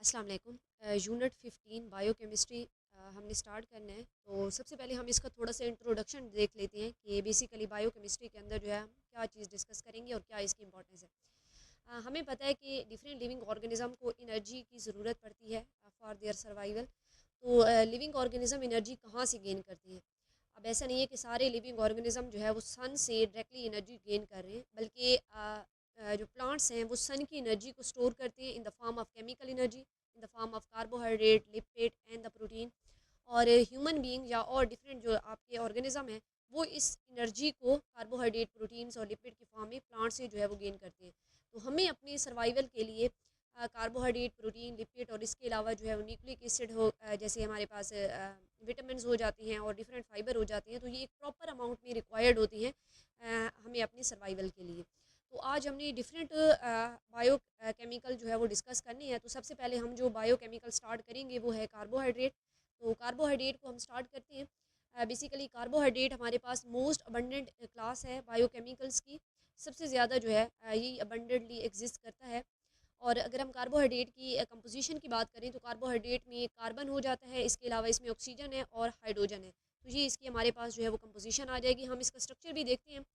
अस्सलाम वालेकुम। Unit 15 biochemistry हमने स्टार्ट करना है। तो सबसे पहले हम इसका थोड़ा सा इंट्रोडक्शन देख लेते हैं कि बेसिकली बायोकेमिस्ट्री के अंदर जो है हम क्या चीज़ डिस्कस करेंगे और क्या इसकी इंपॉर्टेंस है। हमें पता है कि डिफरेंट लिविंग ऑर्गेनिज्म को एनर्जी की ज़रूरत पड़ती है फॉर देयर सर्वाइवल। तो लिविंग ऑर्गेनिज्म एनर्जी कहाँ से गेन करती है? अब ऐसा नहीं है कि सारे लिविंग ऑर्गेनिज्म जो है वो सन से डायरेक्टली एनर्जी गेन कर रहे हैं, बल्कि जो प्लांट्स हैं वो सन की एनर्जी को स्टोर करते हैं in the form of chemical energy, in the form of carbohydrate, lipid and the protein. और ह्यूमन बीइंग या और डिफरेंट जो आपके ऑर्गेनिज्म हैं वो इस एनर्जी को कार्बोहाइड्रेट, प्रोटीन्स और लिपिड के फॉर्म में प्लांट से जो है वो गेन करते हैं। तो हमें अपनी सर्वाइवल के लिए कार्बोहाइड्रेट, प्रोटीन, लिपिड और इसके अलावा जो है वो न्यूक्लिक एसिड हो, जैसे हमारे पास विटामिन हो जाती हैं और डिफरेंट फाइबर हो जाती हैं, तो ये एक प्रॉपर अमाउंट में रिक्वायर्ड होती हैं हमें अपनी सर्वाइवल के लिए। तो आज हमने डिफरेंट बायो केमिकल जो है वो डिस्कस करनी है। तो सबसे पहले हम जो बायो केमिकल स्टार्ट करेंगे वो है कार्बोहाइड्रेट। तो कार्बोहाइड्रेट को हम स्टार्ट करते हैं। बेसिकली कार्बोहाइड्रेट हमारे पास मोस्ट अबंडेंट क्लास है बायोकेमिकल्स की। सबसे ज़्यादा जो है ये अबंडेंटली एग्जिस्ट करता है। और अगर हम कार्बोहाइड्रेट की कंपोजिशन की बात करें तो कार्बोहाइड्रेट में कार्बन हो जाता है, इसके अलावा इसमें ऑक्सीजन है और हाइड्रोजन है। तो ये इसकी हमारे पास जो है वो कंपोजिशन आ जाएगी। हम इसका स्ट्रक्चर भी देखते हैं।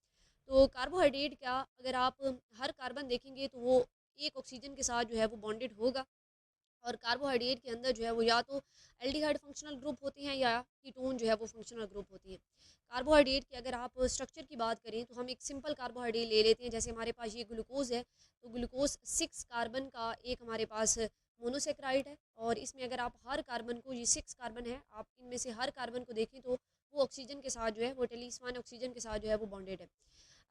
तो कार्बोहाइड्रेट का अगर आप हर कार्बन देखेंगे तो वो एक ऑक्सीजन के साथ जो है वो बॉन्डेड होगा। और कार्बोहाइड्रेट के अंदर जो है वो या तो एल्डिहाइड फंक्शनल ग्रुप होते हैं या कीटोन जो है वो फंक्शनल ग्रुप होती है। कार्बोहाइड्रेट की अगर आप स्ट्रक्चर की बात करें तो हम एक सिंपल कार्बोहाइड्रेट ले लेते हैं। जैसे हमारे पास ये ग्लूकोज है, तो ग्लूकोज 6 कार्बन का एक हमारे पास मोनोसेक्राइड है। और इसमें अगर आप हर कार्बन को, ये 6 कार्बन है, आप इनमें से हर कार्बन को देखें तो वो ऑक्सीजन के साथ जो है वो टेलीस 1 ऑक्सीजन के साथ जो है वो बॉन्डेड है।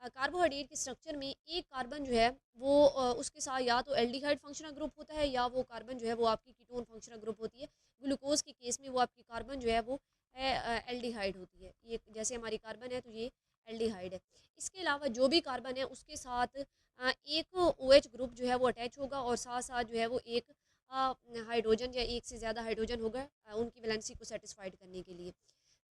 कार्बोहाइड्रेट के स्ट्रक्चर में एक कार्बन जो है वो उसके साथ या तो एल्डिहाइड फंक्शनल ग्रुप होता है या वो कार्बन जो है वो आपकी कीटोन फंक्शनल ग्रुप होती है। ग्लूकोज के केस में वो आपकी कार्बन जो है वो एल्डिहाइड होती है। ये जैसे हमारी कार्बन है तो ये एल्डिहाइड है। इसके अलावा जो भी कार्बन है उसके साथ एक OH ग्रुप जो है वो अटैच होगा और साथ साथ जो है वो एक हाइड्रोजन या एक से ज़्यादा हाइड्रोजन होगा उनकी वैलेंसी को सेटिस्फाइड करने के लिए।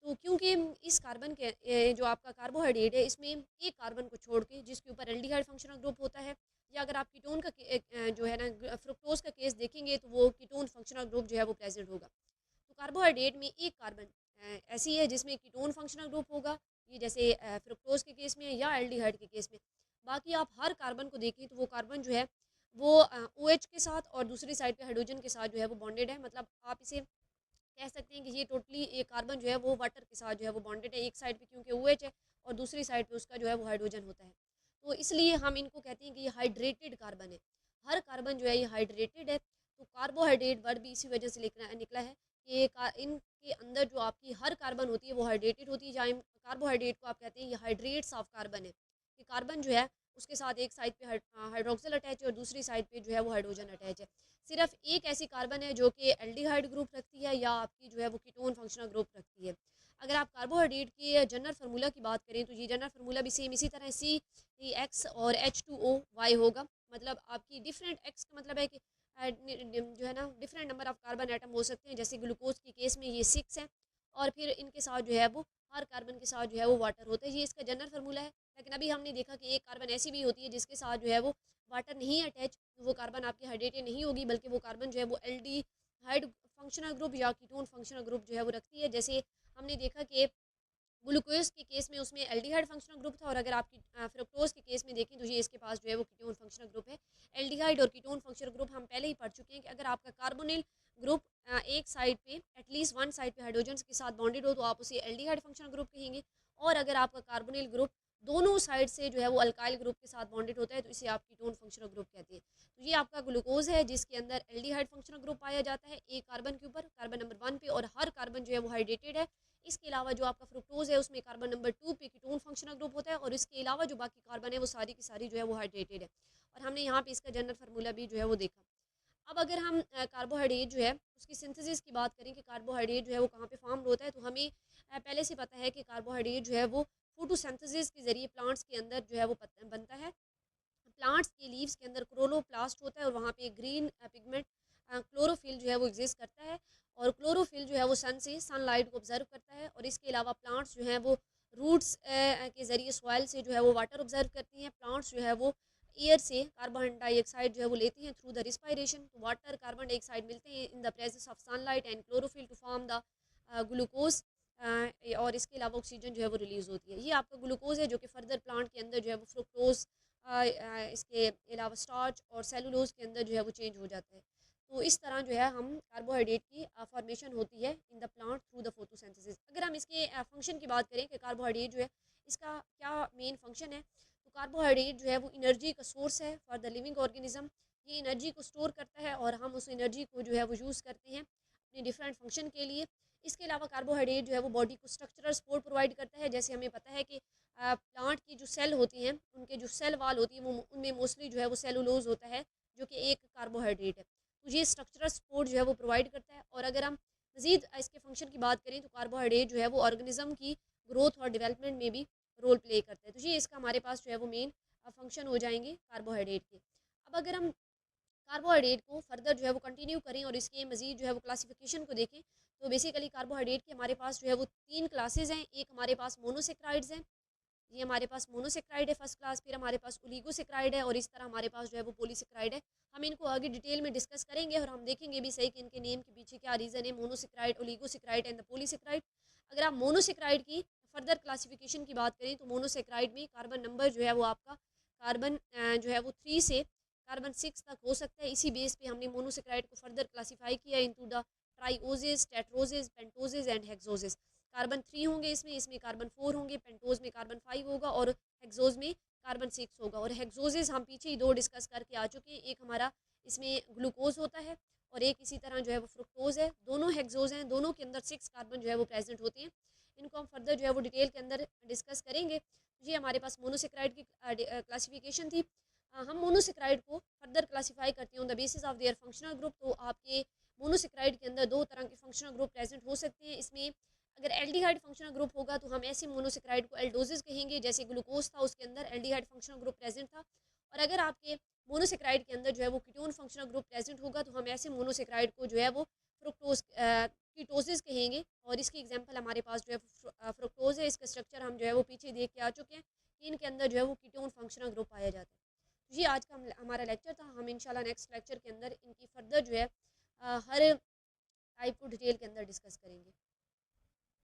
तो क्योंकि इस कार्बन के जो आपका कार्बोहाइड्रेट है इसमें एक कार्बन को छोड़ के जिसके ऊपर एल्डिहाइड फंक्शनल ग्रुप होता है, या अगर आप कीटोन का जो है ना फ्रुक्टोज का केस देखेंगे तो वो कीटोन फंक्शनल ग्रुप जो है वो प्रेजेंट होगा। तो कार्बोहाइड्रेट में एक कार्बन ऐसी है जिसमें कीटोन फंक्शनल ग्रुप होगा, ये जैसे फ्रुक्टोज के केस में या एल्डिहाइड के केस में। बाकी आप हर कार्बन को देखें तो वो कार्बन जो है वो OH के साथ और दूसरी साइड पे हाइड्रोजन के साथ जो है वो बॉन्डेड है। मतलब आप इसे कह सकते हैं कि ये टोटली एक कार्बन जो है वो वाटर के साथ जो है वो बॉन्डेड है, एक साइड पे क्योंकि OH है और दूसरी साइड पे उसका जो है वो हाइड्रोजन होता है। तो इसलिए हम इनको कहते हैं कि ये हाइड्रेटेड कार्बन है। हर कार्बन जो है ये हाइड्रेटेड है। तो कार्बोहाइड्रेट वर्ड भी इसी वजह से निकला है कि इनके अंदर जो आपकी हर कार्बन होती है वो हाइड्रेटेड होती है। जहाँ कार्बोहाइड्रेट को आप कहते हैं ये हाइड्रेट्स ऑफ कार्बन है कि कार्बन जो है उसके साथ एक साइड पे हाइड्रोक्सिल अटैच है और दूसरी साइड पे जो है वो हाइड्रोजन अटैच है। सिर्फ एक ऐसी कार्बन है जो कि एल्डिहाइड ग्रुप रखती है या आपकी जो है वो कीटोन फंक्शनल ग्रुप रखती है। अगर आप कार्बोहाइड्रेट के जनरल फार्मूला की बात करें तो ये जनरल फार्मूला भी सेम इसी तरह CX और H2OY होगा। मतलब आपकी डिफरेंट एक्स का मतलब है कि जो है ना different number of carbon atom हो सकते हैं। जैसे ग्लूकोज के केस में ये 6 है और फिर इनके साथ जो है वो हर कार्बन के साथ जो है वो वाटर होता है। ये इसका जनरल फार्मूला है। लेकिन अभी हमने देखा कि एक कार्बन ऐसी भी होती है जिसके साथ जो है वो वाटर नहीं अटैच, वो कार्बन आपकी हाइड्रेटेड नहीं होगी, बल्कि वो कार्बन जो है वो एल्डिहाइड फंक्शनल ग्रुप या कीटोन फंक्शनल ग्रुप जो है वो रखती है। जैसे हमने देखा कि ग्लूकोज के केस में उसमें एल्डिहाइड फंक्शनल ग्रुप था, और अगर आप फ्रुक्टोज के केस में देखें तो ये इसके पास जो है वो कीटोन फंक्शनल ग्रुप है। एल्डिहाइड और कीटोन फंक्शनल ग्रुप हम पहले ही पढ़ चुके हैं कि अगर आपका कार्बोनिल ग्रुप एक साइड पे एटलीस्ट वन साइड पे हाइड्रोजन के साथ बॉन्डेड हो तो आप उसे एल्डिहाइड फंक्शनल ग्रुप कहेंगे। और अगर आपका कार्बोनिल ग्रुप दोनों साइड से जो है वो अल्काइल ग्रुप के साथ बॉन्डेड होता है तो इसे आप कीटोन फंक्शनल ग्रुप कहते हैं। तो ये आपका ग्लूकोज है जिसके अंदर एल्डिहाइड फंक्शनल ग्रुप पाया जाता है एक कार्बन के ऊपर, कार्बन नंबर 1 पे, और हर कार्बन जो है वो हाइड्रेटेड है। इसके अलावा जो आपका फ्रुक्टोज है उसमें कार्बन नंबर 2 पे कीटोन फंक्शनल ग्रुप होता है, और इसके अलावा जो बाकी कार्बन है वो सारी की सारी जो है वो हाइड्रेटेड है। और हमने यहाँ पे इसका जनरल फार्मूला भी जो है वो देखा। अब अगर हम कार्बोहाइड्रेट जो है उसकी सिंथेसिस की बात करें कि कार्बोहाइड्रेट जो है वो कहाँ पे फॉर्म होता है, तो हमें पहले से पता है कि कार्बोहाइड्रेट जो है वो फोटोसिंथेसिस के जरिए प्लांट्स के अंदर जो है वो बनता है। प्लांट्स के लीव्स के अंदर क्लोरोप्लास्ट होता है और वहाँ पे ग्रीन पिगमेंट क्लोरोफिल जो है वो एग्जिस्ट करता है। और क्लोरोफिल जो है वो सन से सनलाइट को ऑब्जर्व करता है, और इसके अलावा प्लांट्स जो हैं वो रूट्स के ज़रिए सॉइल से जो है वो वाटर ऑब्जर्व करती हैं। प्लांट्स जो है वो एयर से कार्बन डाइऑक्साइड जो है वो लेते हैं थ्रू द रिस्पायरेशन। तो वाटर कार्बन डाइऑक्साइड मिलते हैं in the presence of sunlight and chlorophyll to form the glucose, और इसके अलावा ऑक्सीजन जो है वो रिलीज़ होती है। ये आपका ग्लूकोज है जो कि फर्दर प्लांट के अंदर जो है वो फ्रुक्टोज, इसके अलावा स्टार्च और सेलुलोज के अंदर जो है वो चेंज हो जाता है। तो इस तरह जो है हम कार्बोहाइड्रेट की फॉर्मेशन होती है in the plant through the photosynthesis. अगर हम इसके फंक्शन की बात करें कि कार्बोहाइड्रेट जो है इसका क्या मेन फंक्शन है, तो कार्बोहाइड्रेट जो है वो एनर्जी का सोर्स है फॉर द लिविंग ऑर्गेनिज्म। ये एनर्जी को स्टोर करता है और हम उस एनर्जी को जो है वो यूज़ करते हैं अपने डिफरेंट फंक्शन के लिए। इसके अलावा कार्बोहाइड्रेट जो है वो बॉडी को स्ट्रक्चरल सपोर्ट प्रोवाइड करता है। जैसे हमें पता है कि प्लांट की जो सेल होती हैं उनके जो सेल वाल होती है वो उनमें मोस्टली जो है वो सेलुलोज होता है जो कि एक कार्बोहाइड्रेट है। तो ये स्ट्रक्चरल सपोर्ट जो है वो प्रोवाइड करता है। और अगर हम मज़ीद इसके फंक्शन की बात करें तो कार्बोहाइड्रेट जो है वो ऑर्गेनिज्म की ग्रोथ और डेवलपमेंट में भी रोल प्ले करता है। तो ये इसका हमारे पास जो है वो मेन फंक्शन हो जाएंगे कार्बोहाइड्रेट के। अब अगर हम कार्बोहाइड्रेट को फर्दर जो है वो कंटिन्यू करें और इसके मज़ीद जो है वो क्लासिफिकेशन को देखें, तो बेसिकली कार्बोहाइड्रेट के हमारे पास जो है वो 3 क्लासेस हैं। एक हमारे पास मोनोसेक्राइड्स हैं, ये हमारे पास मोनोसेक्राइड है फर्स्ट क्लास, फिर हमारे पास ओलिगोसेक्राइड है, और इस तरह हमारे पास जो है वो पॉलीसेक्राइड है। हम इनको आगे डिटेल में डिस्कस करेंगे और हम देखेंगे भी सही कि इनके नेम के पीछे क्या रीज़न है, monosaccharide, oligosaccharide and the polysaccharide. अगर आप मोनोसेक्राइड की फर्दर क्लासिफिकेशन की बात करें तो मोनोसेक्राइड में कार्बन नंबर जो है वो आपका कार्बन जो है वो 3 से कार्बन 6 तक हो सकता है। इसी बेस पे हमने मोनोसेक्राइड को फर्दर क्लासीफाई किया इनटू द ट्राइओजेज, टेट्रोजेज, पेंटोजेज एंड हेक्सोजेज। कार्बन 3 होंगे इसमें, इसमें कार्बन 4 होंगे, पेंटोज में कार्बन 5 होगा और हेक्सोज में कार्बन 6 होगा। और हेक्सोजेज हम पीछे ही 2 डिस्कस करके आ चुके हैं। एक हमारा इसमें ग्लूकोज होता है और एक इसी तरह जो है वो फ्रुक्टोज है। दोनों हेक्सोज हैं, दोनों के अंदर 6 कार्बन जो है वो प्रेजेंट होते हैं। इनको हम फर्दर जो है वो डिटेल के अंदर डिस्कस करेंगे। ये हमारे पास मोनोसेक्राइड की क्लासिफिकेशन थी। हम मोनोसेक्राइड को फर्दर क्लासीफाई करते हैं on the basis of their functional group. तो आपके मोनोसेक्राइड के अंदर 2 तरह के फंक्शनल ग्रुप प्रेजेंट हो सकते हैं। इसमें अगर एल्डिहाइड फंक्शनल ग्रुप होगा तो हम ऐसे मोनोसेक्राइड को एल्डोजेज कहेंगे, जैसे ग्लूकोज था उसके अंदर एल्डिहाइड फंक्शनल ग्रुप प्रेजेंट था। और अगर आपके मोनोसेक्राइड के अंदर जो है वो कीटोन फंक्शनल ग्रुप प्रेजेंट होगा तो हम ऐसे मोनोसेक्राइड को जो है वो फ्रुक्टोज कीटोसिस कहेंगे। और इसकी एग्जांपल हमारे पास जो है फ्रुक्टोज है। इसका स्ट्रक्चर हम जो है वो पीछे देख के आ चुके हैं कि इनके अंदर जो है वो कीटोन फंक्शनल ग्रुप पाया जाता है। तो ये आज का हमारा लेक्चर था। हम इंशाल्लाह नेक्स्ट लेक्चर के अंदर इनकी फर्दर जो है हर टाइप को डिटेल के अंदर डिस्कस करेंगे।